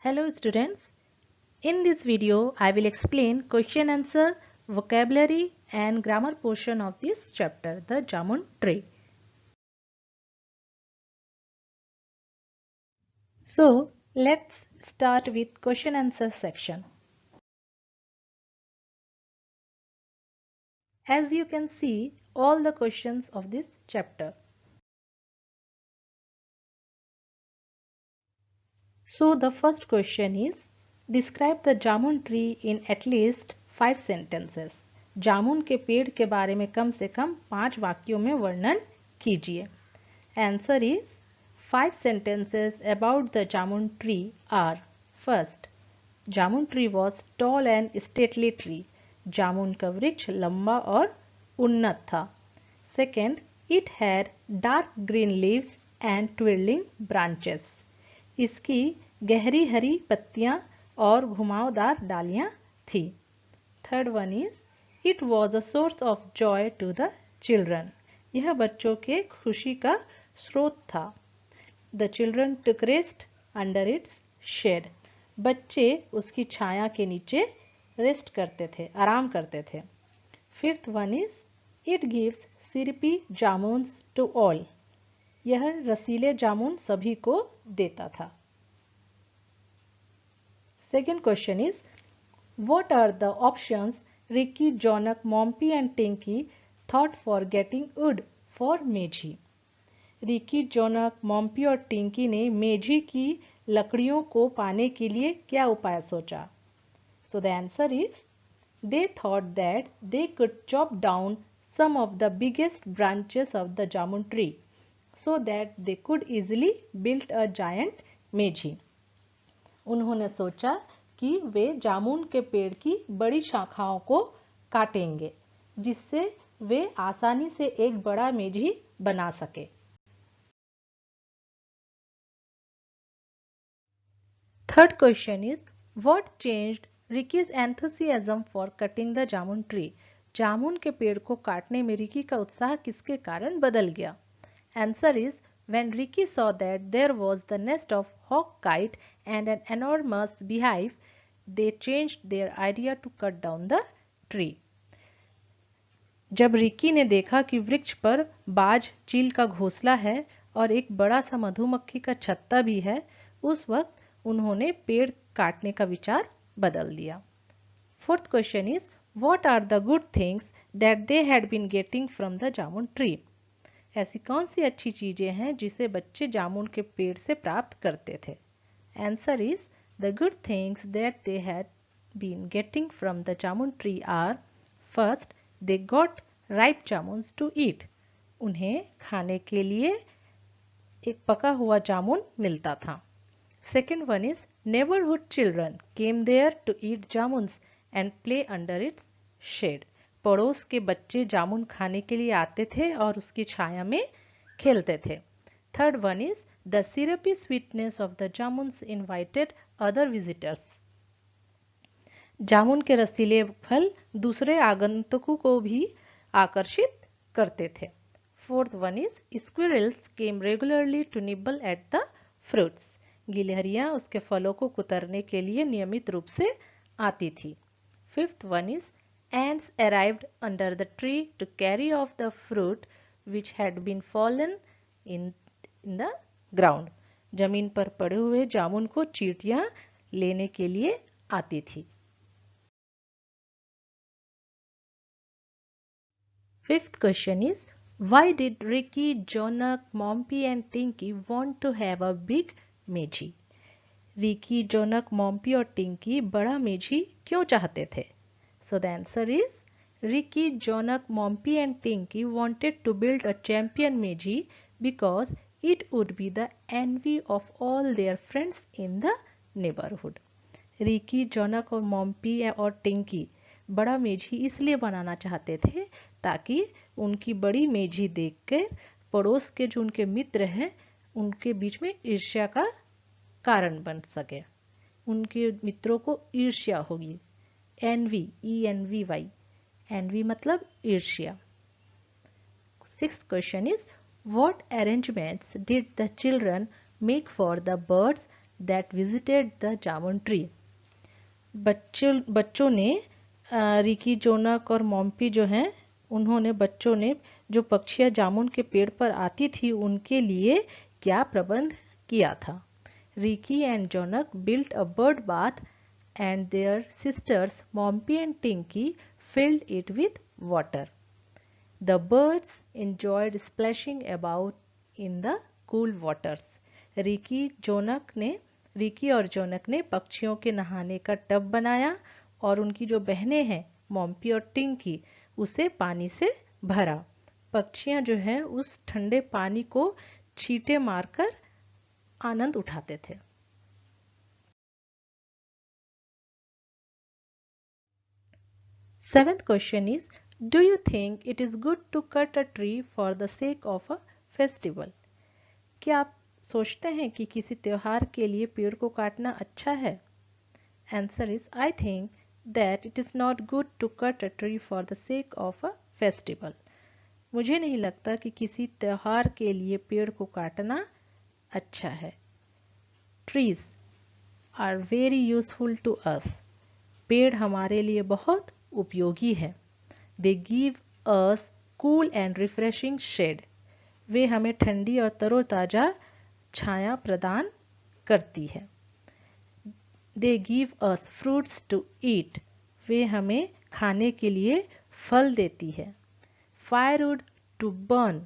Hello students, in this video I will explain question answer, vocabulary and grammar portion of this chapter, the Jamun tree. So let's start with question answer section. As you can see all the questions of this chapter. So the first question is, describe the jamun tree in at least 5 sentences. जामुन के पेड़ के बारे में कम से कम 5 वाक्यों में वर्णन कीजिए. Answer is 5 sentences about the jamun tree are: first, jamun tree was tall and stately tree. जामुन का वृक्ष लंबा और उन्नत था. Second, it had dark green leaves and twiddling branches. इसकी गहरी हरी पत्तियां और घुमावदार डालियां थी. Third one is, it was a source of joy to the children. यह बच्चों के खुशी का स्रोत था. The children took rest under its shade. बच्चे उसकी छाया के नीचे रेस्ट करते थे, आराम करते थे. Fifth one is, it gives syrupy jamuns to all. यह रसीले जामुन सभी को देता था. Second question is, what are the options Riki, Jonak, Mompi and Tinki thought for getting wood for meji. Riki, Jonak, Mompi और टिंकी ने मेझी की लकड़ियों को पाने के लिए क्या उपाय सोचा. So the answer is, they thought that they could chop down some of the biggest branches of the jamun tree so that they could easily build a giant मेझी. उन्होंने सोचा कि वे जामुन के पेड़ की बड़ी शाखाओं को काटेंगे जिससे वे आसानी से एक बड़ा मेझी बना सके. Third question is, what changed Riki's enthusiasm for cutting the jamun tree. जामुन के पेड़ को काटने में रिकी का उत्साह किसके कारण बदल गया. Answer is, when Ricky saw that there was the nest of hawk kite and an enormous beehive, they changed their idea to cut down the tree. जब रिकी ने देखा कि वृक्ष पर बाज चील का घोंसला है और एक बड़ा सा मधुमक्खी का छत्ता भी है, उस वक्त उन्होंने पेड़ काटने का विचार बदल दिया. Fourth question is, what are the good things that they had been getting from the jamun tree. ऐसी कौन सी अच्छी चीजें हैं जिसे बच्चे जामुन के पेड़ से प्राप्त करते थे. Answer is, the good things that they had been getting from the jamun tree are: first, they got ripe jamuns to eat. उन्हें खाने के लिए एक पका हुआ जामुन मिलता था. Second one is, neighbourhood children came there to eat jamuns and play under its shade. पड़ोस के बच्चे जामुन खाने के लिए आते थे और उसकी छाया में खेलते थे. Third one is, the syrupy sweetness of the jamuns invited other visitors. जामुन के रसीले फल दूसरे आगंतुकों को भी आकर्षित करते थे. Fourth one is, squirrels came regularly to nibble at the fruits. गिलहरियां उसके फलों को कुतरने के लिए नियमित रूप से आती थी. Fifth one is, ants arrived under the tree to carry off the fruit which had been fallen in the ground. जमीन पर पड़े हुए जामुन को चींटियां लेने के लिए आती थी. Fifth question is, why did Ricky, Jonak, Mompy and Tinky want to have a big meji. Riki, Jonak, Mompi और टिंकी बड़ा मेझी क्यों चाहते थे. So the answer is, Ricky, Jonak, Mompy and Tinky wanted to build a champion meji because it would be the envy of all their friends in the neighborhood. Riki, Jonak और मॉम्पी और टिंकी बड़ा मेझी इसलिए बनाना चाहते थे ताकि उनकी बड़ी मेझी देखकर पड़ोस के जो उनके मित्र हैं उनके बीच में ईर्ष्या का कारण बन सके. उनके मित्रों को ईर्ष्या होगी. एनवी, ENVY, एनवी मतलब ईर्ष्या. Sixth question is, what arrangements did the children make for the birds that visited the jamun tree. बच्चों ने रिकी, जोनक और मॉम्पी जो हैं, उन्होंने बच्चों ने जो पक्षियां जामुन के पेड़ पर आती थी उनके लिए क्या प्रबंध किया था? Riki and Jonak built a bird bath and their sisters Mompy and Tinky filled it with water. The birds enjoyed splashing about in the cool waters. Ricky और जोनक ने पक्षियों के नहाने का टब बनाया और उनकी जो बहनें हैं मॉम्पी और टिंकी उसे पानी से भरा। पक्षियां जो है उस ठंडे पानी को छींटे मारकर आनंद उठाते थे। Seventh question is, do you think it is good to cut a tree for the sake of a festival? क्या आप सोचते हैं कि किसी त्योहार के लिए पेड़ को काटना अच्छा है? Answer is, I think that it is not good to cut a tree for the sake of a festival. मुझे नहीं लगता कि किसी त्योहार के लिए पेड़ को काटना अच्छा है। Trees are very useful to us. पेड़ हमारे लिए बहुत उपयोगी है। They give us cool and refreshing shade. वे हमें ठंडी और तरोताजा छाया प्रदान करती है। They give us fruits to eat. वे हमें खाने के लिए फल देती है। Firewood to burn.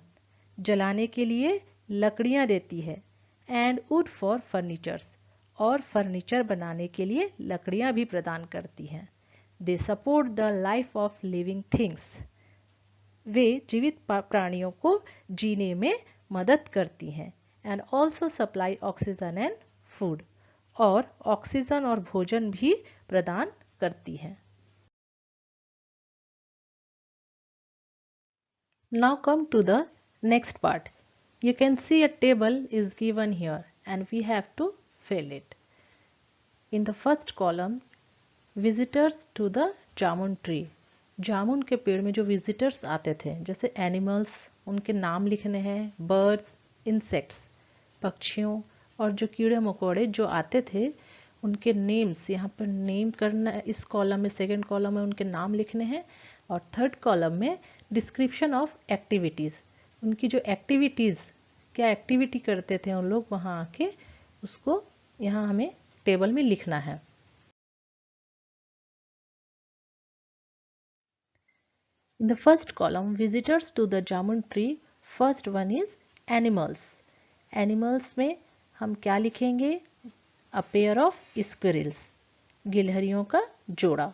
जलाने के लिए लकड़ियां देती है। And wood for furnitures. और फर्नीचर बनाने के लिए लकड़ियां भी प्रदान करती हैं। They support the life of living things. वे जीवित प्राणियों को जीने में मदद करती हैं। And also supply oxygen and food. और ऑक्सीजन और भोजन भी प्रदान करती हैं। Now come to the next part. You can see a table is given here and we have to fill it. In the first column, visitors to the jamun tree. जामुन के पेड़ में जो विजिटर्स आते थे, जैसे एनिमल्स, उनके नाम लिखने हैं, बर्ड्स, इंसेक्ट्स, पक्षियों, और जो कीड़े मकोड़े जो आते थे उनके नेम्स यहाँ पर नेम करना। इस कॉलम में, सेकंड कॉलम में उनके नाम लिखने हैं और थर्ड कॉलम में डिस्क्रिप्शन ऑफ एक्टिविटीज़, उनकी जो एक्टिविटीज़, क्या एक्टिविटी करते थे उन लोग वहाँ आके, उसको यहाँ हमें टेबल में लिखना है। In the first column, visitors to the jamun tree, first one is animals. Animals में हम क्या लिखेंगे? A pair of squirrels. गिलहरियों का जोड़ा।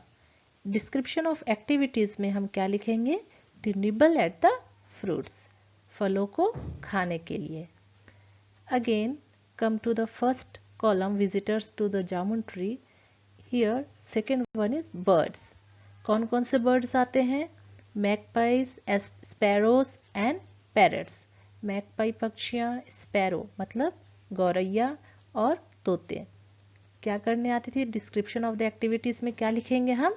Description of activities में हम क्या लिखेंगे? To nibble at the fruits. फलों को खाने के लिए। Again, come to the first column, visitors to the jamun tree. Here, second one is birds. कौन कौन से birds आते हैं? मैगपाइज, स्पैरोज एंड पैरट्स। मैगपाई पक्षियाँ, स्पैरो मतलब गौरैया और तोते क्या करने आती थी? डिस्क्रिप्शन ऑफ द एक्टिविटीज में क्या लिखेंगे हम?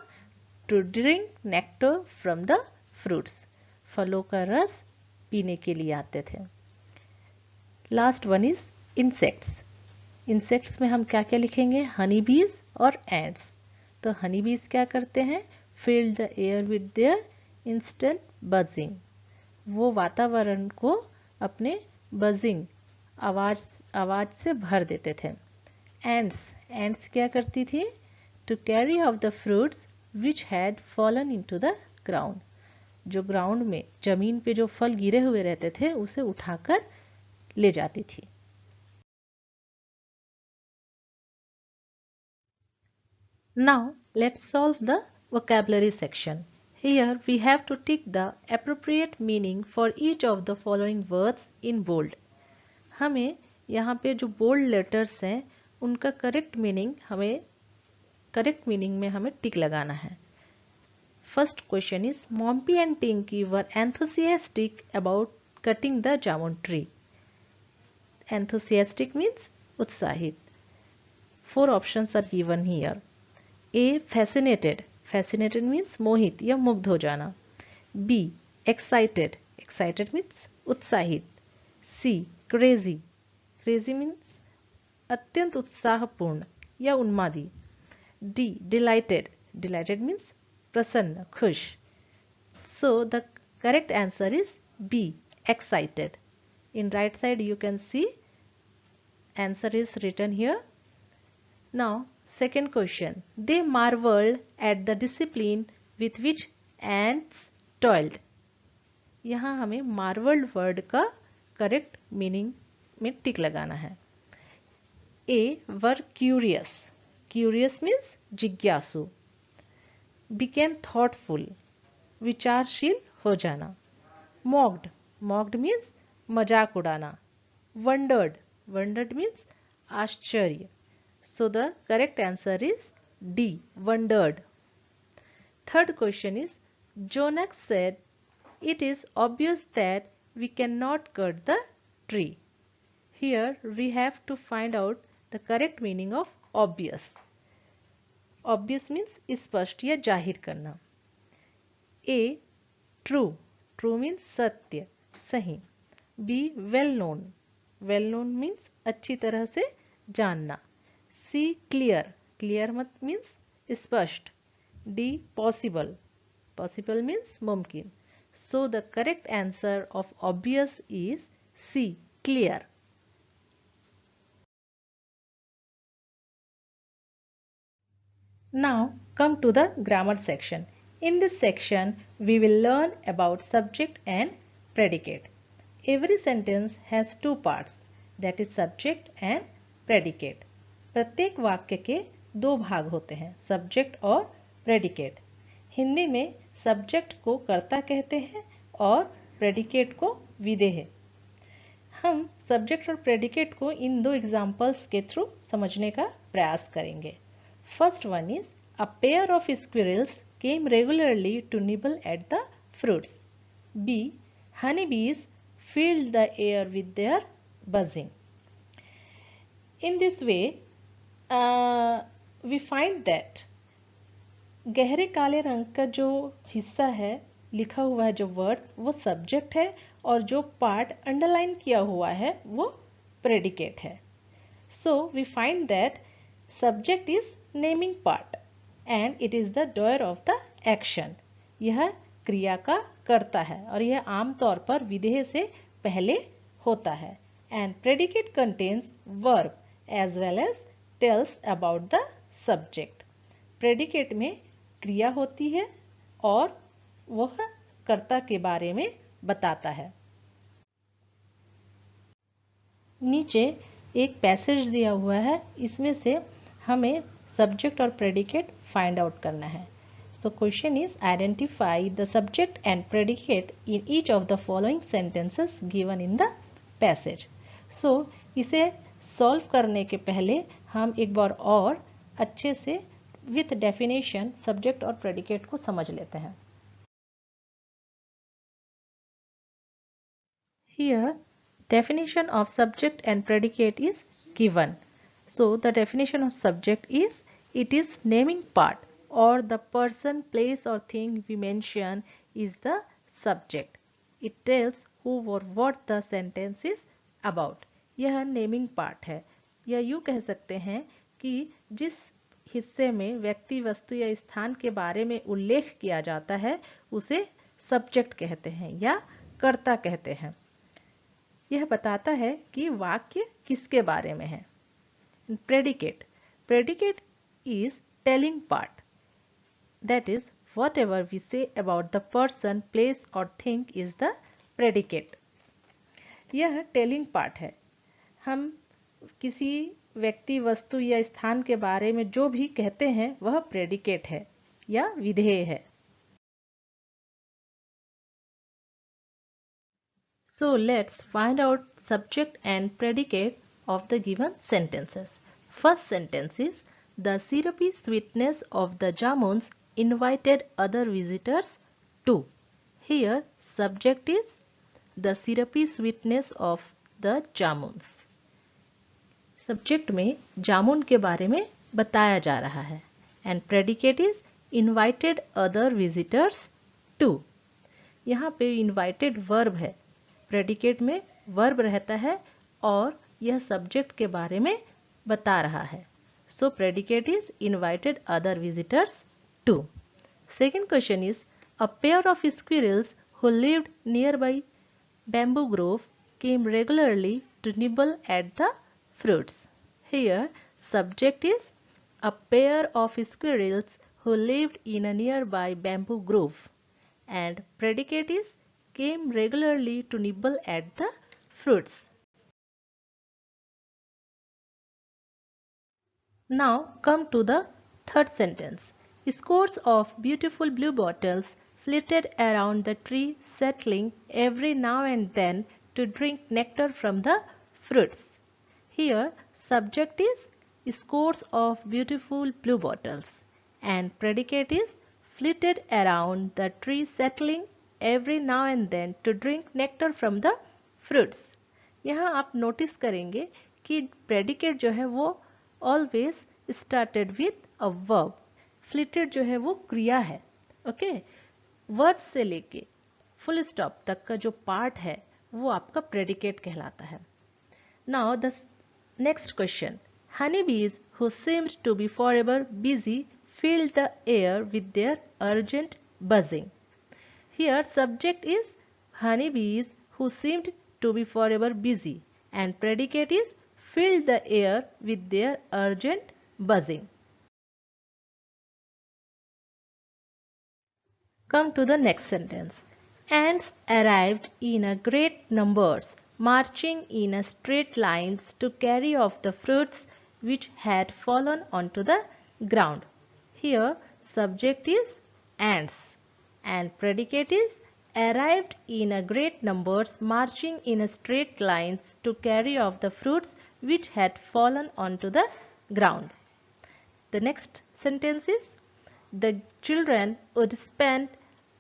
To drink nectar from the fruits. फलों का रस पीने के लिए आते थे। Last one is insects. Insects में हम क्या क्या लिखेंगे? हनी बीज और एंड्स। तो हनी बीज क्या करते हैं? Fill the air with their instant buzzing. वो वातावरण को अपने बजिंग आवाज से भर देते थे। एंड्स क्या करती थी? To carry off the fruits which had fallen into the ground. जो ग्राउंड में, जमीन पे जो फल गिरे हुए रहते थे उसे उठाकर ले जाती थी। Now let's solve the vocabulary section. Here we have to tick the appropriate meaning for each of the following words in bold. हमें यहाँ पे जो bold letters हैं उनका correct meaning में हमें tick लगाना है। First question is, Mompy and Tinky were enthusiastic about cutting the jamun tree. Enthusiastic means उत्साहित। 4 options are given here. A. Fascinated. Fascinated means मोहित या मुग्ध हो जाना। B. Excited. Excited means उत्साहित। C. Crazy. Crazy means अत्यंत उत्साहपूर्ण या उन्मादी। डी, डिलाइटेड, डिलाइटेड मीन्स प्रसन्न, खुश। So the correct answer is B, excited. In right side you can see answer is written here. Now second question, they marveled at the discipline with which ants toiled. यहाँ हमें marveled word का correct meaning में टिक लगाना है। A, were curious, curious means जिज्ञासु। became thoughtful, विचारशील हो जाना। mocked, mocked means मजाक उड़ाना। wondered, wondered means आश्चर्य। So the correct answer is D, wondered. Third question is, Jonax said, it is obvious that we cannot cut the tree. Here we have to find out the correct meaning of obvious. Obvious means स्पष्ट या जाहिर करना। A, true, true means सत्य, सही। B, well known, well known means अच्छी तरह से जानना। C, clear, clear means स्पष्ट। D, possible, possible means मुमकिन। So the correct answer of obvious is C, clear. Now come to the grammar section. In this section we will learn about subject and predicate. Every sentence has two parts, that is subject and predicate. प्रत्येक वाक्य के दो भाग होते हैं, subject और predicate. Hindi में subject को कर्ता कहते हैं और प्रेडिकेट को विधेय। हम सब्जेक्ट और प्रेडिकेट को इन दो एग्जाम्पल्स के थ्रू समझने का प्रयास करेंगे। First one is, a pair of squirrels came regularly to nibble at the fruits. B, honey bees filled the air with their buzzing. In this way, we find that गहरे काले रंग का जो हिस्सा है, लिखा हुआ है जो वर्ड्स, वो सब्जेक्ट है और जो पार्ट अंडरलाइन किया हुआ है वो प्रेडिकेट है। So we find that subject is naming part and it is the doer of the action. यह क्रिया का करता है और यह आमतौर पर विधेय से पहले होता है। And predicate contains verb as well as tells about the subject. Predicate में क्रिया होती है और वह कर्ता के बारे में बताता है। नीचे एक पैसेज दिया हुआ है, इसमें से हमें सब्जेक्ट और प्रेडिकेट फाइंड आउट करना है। So question is, identify the subject and predicate in each of the following sentences given in the passage. So इसे सॉल्व करने के पहले हम एक बार और अच्छे से विथ डेफिनेशन सब्जेक्ट और प्रेडिकेट को समझ लेते हैं। Here definition of subject and predicate is given. So the definition of subject is, it is naming part or the person, place or thing we mention is the subject. It tells who or what the sentence is about. यह naming part है, या यूँ कह सकते हैं कि जिस हिस्से में व्यक्ति, वस्तु या स्थान के बारे में उल्लेख किया जाता है उसे सब्जेक्ट कहते हैं या कर्ता कहते हैं। यह बताता है कि वाक्य किसके बारे में है। Predicate, predicate is telling part, that is whatever we say about the person, place or thing is the predicate. यह टेलिंग पार्ट है। हम किसी व्यक्ति, वस्तु या स्थान के बारे में जो भी कहते हैं वह प्रेडिकेट है या विधेय है। So let's find out subject and predicate of the given sentences. First sentence is, the syrupy sweetness of the jamuns invited other visitors too. Here subject is the syrupy sweetness of the jamuns. Subject में जामुन के बारे में बताया जा रहा है and predicate is invited other visitors too. यहाँ पे invited verb है, predicate में verb रहता है और यह subject के बारे में बता रहा है. So predicate is invited other visitors too. Second question is, a pair of squirrels who lived nearby bamboo grove came regularly to nibble at the fruits. Here subject is a pair of squirrels who lived in a nearby bamboo grove, and predicate is came regularly to nibble at the fruits. Now come to the third sentence. Scores of beautiful bluebottles flitted around the tree, settling every now and then to drink nectar from the fruits. Here subject is scores of beautiful bluebottles and predicate is flitted around the tree, settling every now and then to drink nectar from the fruits. यहाँ आप notice करेंगे कि predicate जो है वो always started with a verb. Flitted जो है वो क्रिया है. ओके, वर्ब से लेके फुल स्टॉप तक का जो पार्ट है वो आपका प्रेडिकेट कहलाता है. Now the next question. Honey बीज who seemed to be forever busy filled the air with their urgent buzzing. Here subject is honey bees who seemed to be forever busy, and predicate is filled the air with their urgent buzzing. Come to the next sentence. Ants arrived in a great numbers, marching in a straight lines to carry off the fruits which had fallen onto the ground. Here subject is ants and predicate is arrived in a great numbers, marching in straight lines to carry off the fruits which had fallen onto the ground. The next sentence is, the children would spend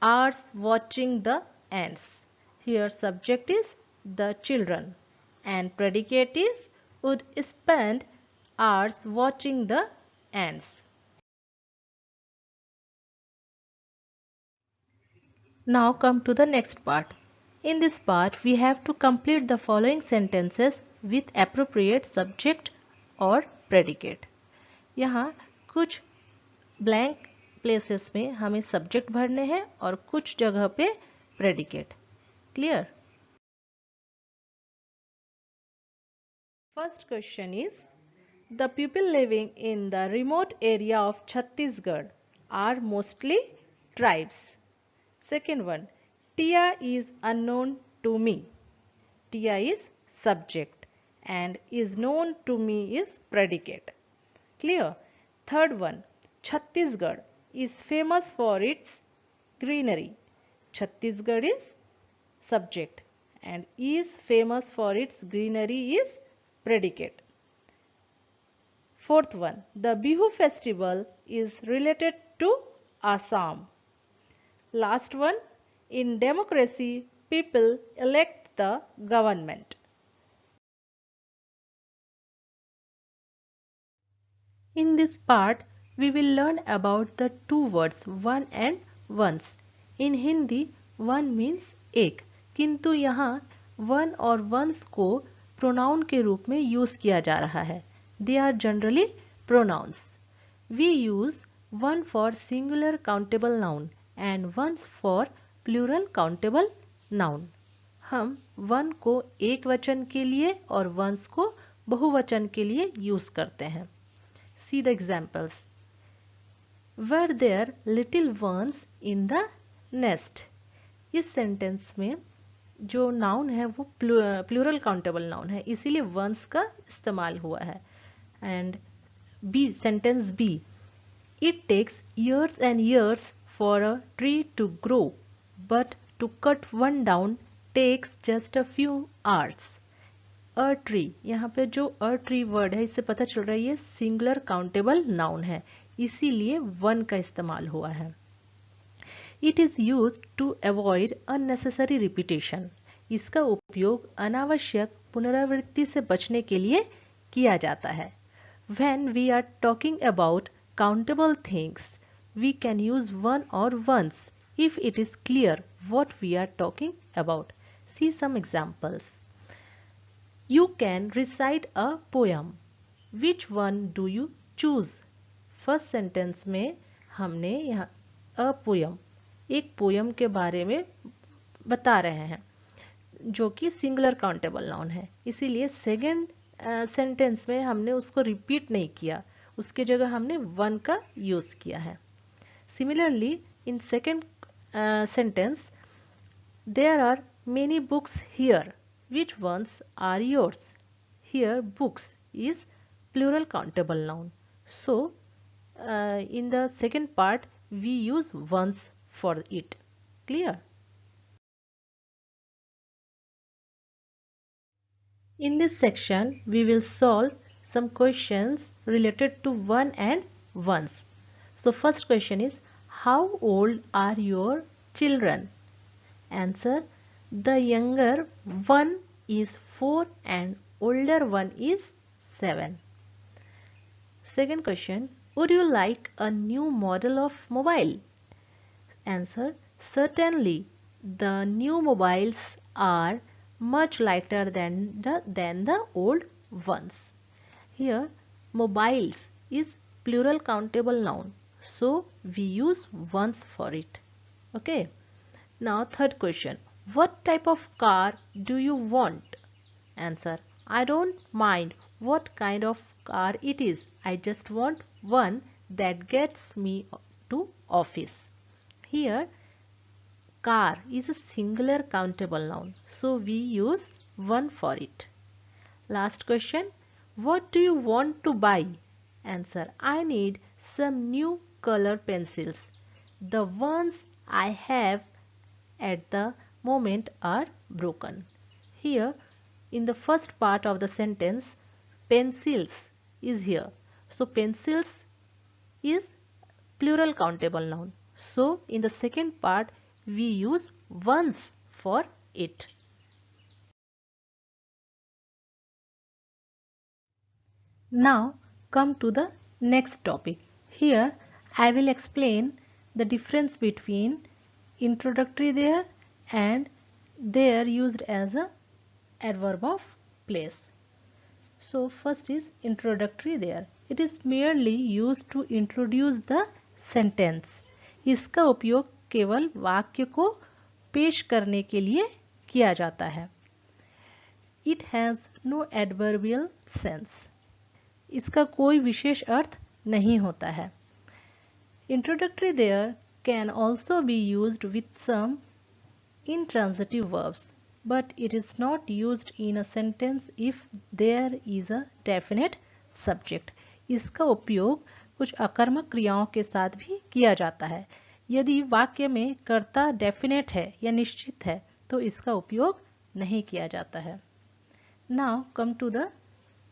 hours watching the ants. Here subject is the children and predicate is would spend hours watching the ants. Now come to the next part. In this part we have to complete the following sentences with appropriate subject or predicate. यहाँ कुछ blank places में हमें subject भरने हैं और कुछ जगह पे predicate. Clear? First question is, the people living in the remote area of Chhattisgarh are mostly tribes. Second one, Tia is unknown to me. Tia is subject and is known to me is predicate. Clear? Third one, Chhattisgarh is famous for its greenery. Chhattisgarh is subject and is famous for its greenery is predicate. Fourth one, the Bihu festival is related to Assam. Last one, in democracy, people elect the government. In this part, we will learn about the two words one and ones. In Hindi, one means एक, किंतु यहाँ one और ones को pronoun के रूप में use किया जा रहा है. They are generally pronouns. We use one for singular countable noun and ones for plural countable noun. हम वन को एक वचन के लिए और वंस को बहुवचन के लिए यूज करते हैं. See the examples. Were there little ones in the nest. इस सेंटेंस में जो नाउन है वो प्लूरल काउंटेबल नाउन है, इसीलिए वंस का इस्तेमाल हुआ है. And B, sentence B, it takes years and years for a tree to grow, but to cut one down takes just a few hours. A tree, यहाँ पे जो a tree वर्ड है इससे पता चल रहा है ये सिंगुलर काउंटेबल नाउन है, इसीलिए वन का इस्तेमाल हुआ है. It is used to avoid unnecessary repetition. इसका उपयोग अनावश्यक पुनरावृत्ति से बचने के लिए किया जाता है. When we are talking about countable things, we can use one or ones if it is clear what we are talking about. See some examples. You can recite a poem. Which one do you choose. First sentence में हमने यहाँ a poem, एक poem के बारे में बता रहे हैं जो कि सिंगुलर काउंटेबल नाउन है, इसीलिए सेकेंड सेंटेंस में हमने उसको रिपीट नहीं किया, उसके जगह हमने वन का यूज किया है। Similarly in second sentence, there are many books here, which ones are yours। Here books is plural countable noun, so in the second part we use ones for it। Clear? In this section we will solve some questions related to one and ones। So first question is, how old are your children? Answer, the younger one is 4 and older one is 7। Second question, would you like a new model of mobile? Answer, certainly, the new mobiles are much lighter than the old ones। Here mobiles is plural countable noun, so we use ones for it। Okay, now third question, what type of car do you want? Answer, I don't mind what kind of car it is, I just want one that gets me to office। Here car is a singular countable noun, so we use one for it। Last question, what do you want to buy? Answer, I need some new color pencils, the ones I have at the moment are broken। Here in the first part of the sentence pencils is here, so pencils is plural countable noun, so in the second part we use ones for it। Now come to the next topic। Here I will explain the difference between introductory there and there used as a adverb of place। So first is introductory there, it is merely used to introduce the sentence। इसका उपयोग केवल वाक्य को पेश करने के लिए किया जाता है। It has no adverbial sense, इसका कोई विशेष अर्थ नहीं होता है। Introductory there can also be used with some intransitive verbs, but it is not used in a sentence if there is a definite subject। इसका उपयोग कुछ अकर्मक क्रियाओं के साथ भी किया जाता है। यदि वाक्य में कर्ता डेफिनेट है या निश्चित है तो इसका उपयोग नहीं किया जाता है। Now come to the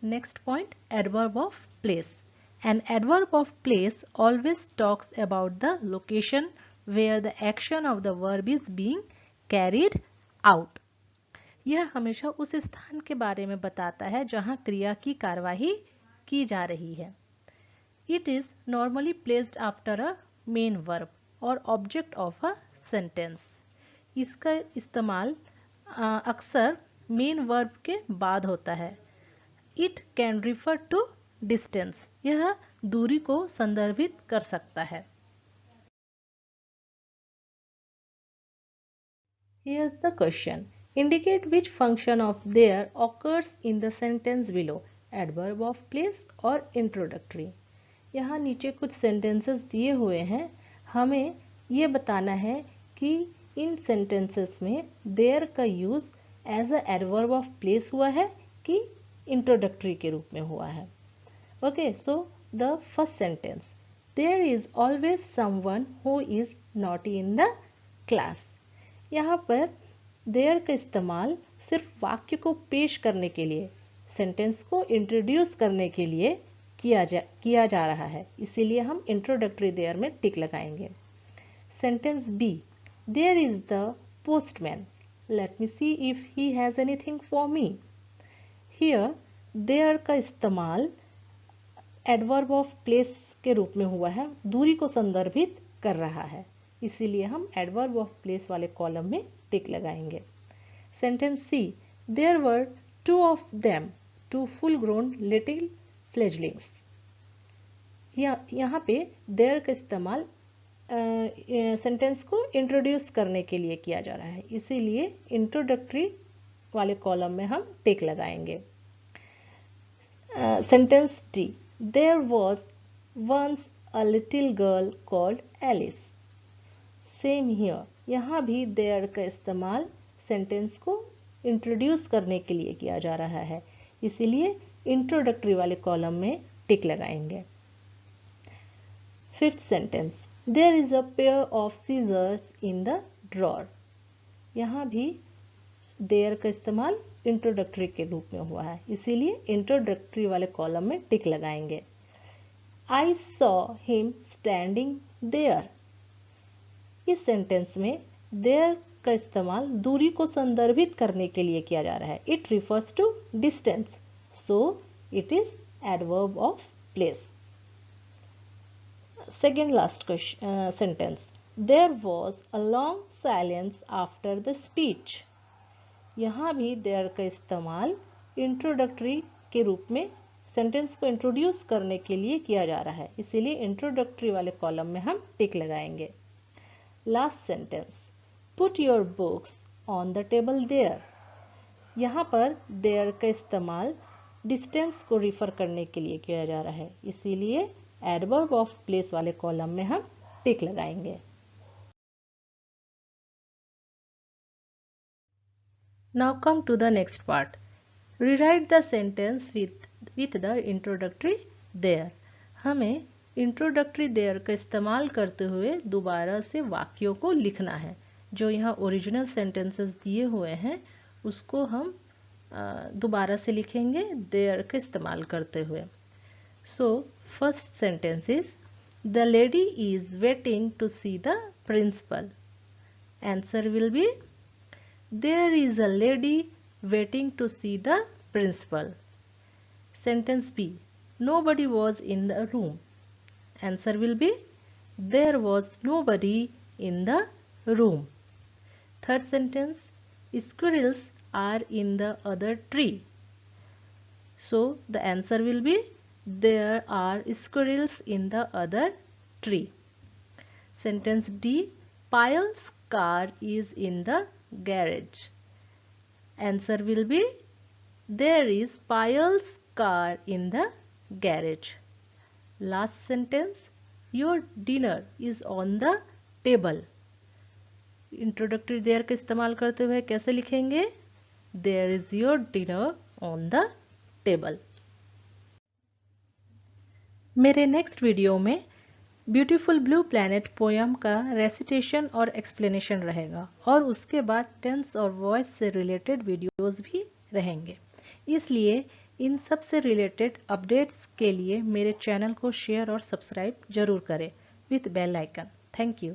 next point, adverb of place। An adverb of place always talks about the location where the action of the verb is being carried out। यह हमेशा उस स्थान के बारे में बताता है जहां क्रिया की कार्यवाही की जा रही है। It is normally placed after a main verb or object of a sentence। इसका इस्तेमाल अक्सर मेन वर्ब के बाद होता है। It can refer to distance, यह दूरी को संदर्भित कर सकता है। Here's the question, indicate which function of there occurs in the sentence below, adverb of place और introductory। यहाँ नीचे कुछ sentences दिए हुए हैं, हमें ये बताना है कि इन sentences में there का use as a adverb of place हुआ है कि introductory के रूप में हुआ है। Okay, so the first sentence, there is always someone who is naughty in the class। यहाँ पर there का इस्तेमाल सिर्फ वाक्य को पेश करने के लिए, सेंटेंस को इंट्रोड्यूस करने के लिए किया जा रहा है, इसीलिए हम इंट्रोडक्टरी there में टिक लगाएंगे। Sentence B, there is the postman, let me see if he has anything for me। Here there का इस्तेमाल एडवर्ब ऑफ प्लेस के रूप में हुआ है, दूरी को संदर्भित कर रहा है, इसीलिए हम एडवर्ब ऑफ प्लेस वाले कॉलम में टिक लगाएंगे। Sentence C, there were two of them, two full grown little fledglings. यहाँ पे देयर का इस्तेमाल सेंटेंस को इंट्रोड्यूस करने के लिए किया जा रहा है, इसीलिए इंट्रोडक्टरी वाले कॉलम में हम टिक लगाएंगे। Sentence D, there was once a little girl called Alice. Same here, यहाँ भी देयर का इस्तेमाल सेंटेंस को इंट्रोड्यूस करने के लिए किया जा रहा है, इसीलिए इंट्रोडक्टरी वाले कॉलम में टिक लगाएंगे। Fifth sentence, there is a pair of scissors in the drawer. यहाँ भी देयर का इस्तेमाल इंट्रोडक्टरी के रूप में हुआ है, इसीलिए इंट्रोडक्टरी वाले कॉलम में टिक लगाएंगे। I saw him standing there. इस सेंटेंस में देयर का इस्तेमाल दूरी को संदर्भित करने के लिए किया जा रहा है। It refers to distance, so it is adverb of place. Second last sentence, there was a long silence after the speech. यहाँ भी देयर का इस्तेमाल इंट्रोडक्टरी के रूप में सेंटेंस को इंट्रोड्यूस करने के लिए किया जा रहा है, इसीलिए इंट्रोडक्टरी वाले कॉलम में हम टिक लगाएंगे। Last sentence, put your books on the table there. यहाँ पर देयर का इस्तेमाल डिस्टेंस को रिफर करने के लिए किया जा रहा है, इसीलिए एडवर्ब ऑफ प्लेस वाले कॉलम में हम टिक लगाएंगे। Now come to the next part. Rewrite the sentence with the introductory there. हमें इंट्रोडक्टरी देयर का इस्तेमाल करते हुए दोबारा से वाक्यों को लिखना है। जो यहाँ ओरिजिनल सेंटेंसेस दिए हुए हैं उसको हम दोबारा से लिखेंगे देयर का इस्तेमाल करते हुए। So first sentence is, the lady is waiting to see the principal. Answer will be, there is a lady waiting to see the principal. Sentence B, nobody was in the room. Answer will be, there was nobody in the room. Third sentence, squirrels are in the other tree. So the answer will be, there are squirrels in the other tree. Sentence D, Payal's car is in the garage. Answer will be, there is Payal's car in the garage. Last sentence, your dinner is on the table. Introductory there का इस्तेमाल करते हुए कैसे लिखेंगे, there is your dinner on the table. मेरे next video में beautiful blue planet poem का recitation और एक्सप्लेनेशन रहेगा और उसके बाद टेंस और वॉइस से रिलेटेड वीडियोस भी रहेंगे। इसलिए इन सब से रिलेटेड अपडेट्स के लिए मेरे चैनल को शेयर और सब्सक्राइब जरूर करें with bell icon. Thank you.